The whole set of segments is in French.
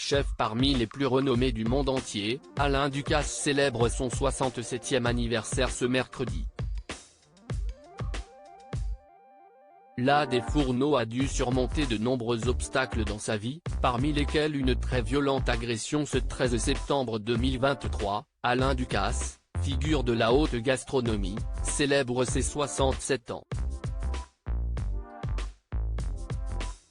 chefs parmi les plus renommés du monde entier, Alain Ducasse célèbre son 67e anniversaire ce mercredi. L'un des Fourneaux a dû surmonter de nombreux obstacles dans sa vie, parmi lesquels une très violente agression ce 13 septembre 2023, Alain Ducasse, figure de la haute gastronomie, célèbre ses 67 ans.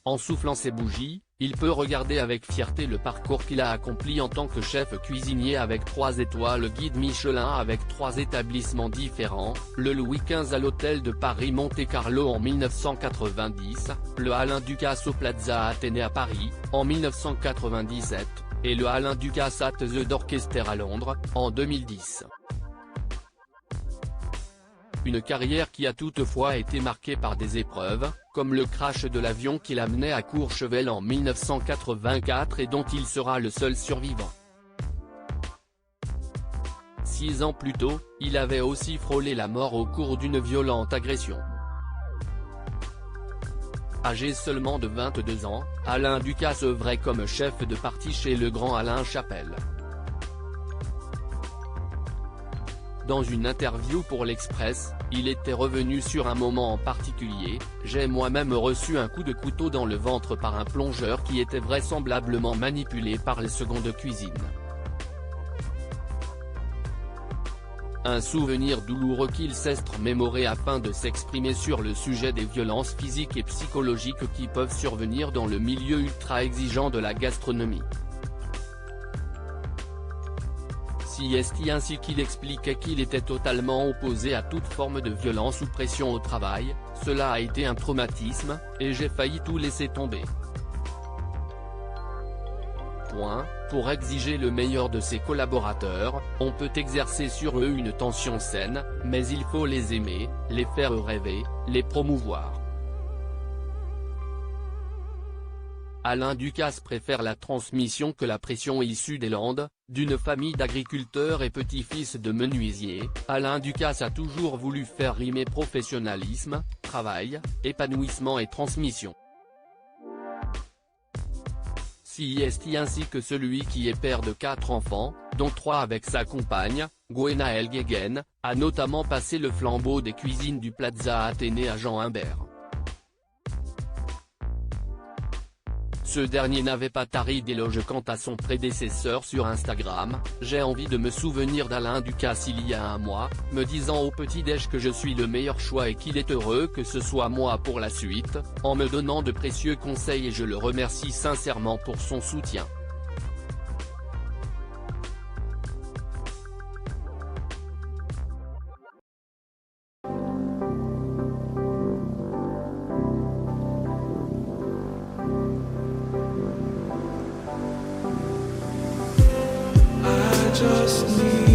En soufflant ses bougies, il peut regarder avec fierté le parcours qu'il a accompli en tant que chef cuisinier avec 3 étoiles guide Michelin avec 3 établissements différents, le Louis XV à l'hôtel de Paris Monte-Carlo en 1990, le Alain Ducasse au Plaza Athénée à Paris, en 1997, et le Alain Ducasse at the Dorchester à Londres, en 2010. Une carrière qui a toutefois été marquée par des épreuves, comme le crash de l'avion qui l'amenait à Courchevel en 1984 et dont il sera le seul survivant. 6 ans plus tôt, il avait aussi frôlé la mort au cours d'une violente agression. Âgé seulement de 22 ans, Alain Ducasse œuvrait comme chef de partie chez le grand Alain Chapelle. Dans une interview pour l'Express, il était revenu sur un moment en particulier: « J'ai moi-même reçu un coup de couteau dans le ventre par un plongeur qui était vraisemblablement manipulé par les secondes de cuisine. » Un souvenir douloureux qu'il s'est remémoré afin de s'exprimer sur le sujet des violences physiques et psychologiques qui peuvent survenir dans le milieu ultra exigeant de la gastronomie. Ainsi qu'il expliquait qu'il était totalement opposé à toute forme de violence ou pression au travail, « Cela a été un traumatisme, et j'ai failli tout laisser tomber. Pour exiger le meilleur de ses collaborateurs, on peut exercer sur eux une tension saine, mais il faut les aimer, les faire rêver, les promouvoir. » Alain Ducasse préfère la transmission que la pression issue des Landes, d'une famille d'agriculteurs et petit-fils de menuisiers. Alain Ducasse a toujours voulu faire rimer professionnalisme, travail, épanouissement et transmission. Ainsi que celui qui est père de 4 enfants, dont 3 avec sa compagne, Gwenaëlle Guéguen, a notamment passé le flambeau des cuisines du Plaza Athénée à Jean Humbert. Ce dernier n'avait pas tari d'éloges quant à son prédécesseur sur Instagram: « J'ai envie de me souvenir d'Alain Ducasse il y a un mois, me disant au petit-déj que je suis le meilleur choix et qu'il est heureux que ce soit moi pour la suite, en me donnant de précieux conseils et je le remercie sincèrement pour son soutien. » Just need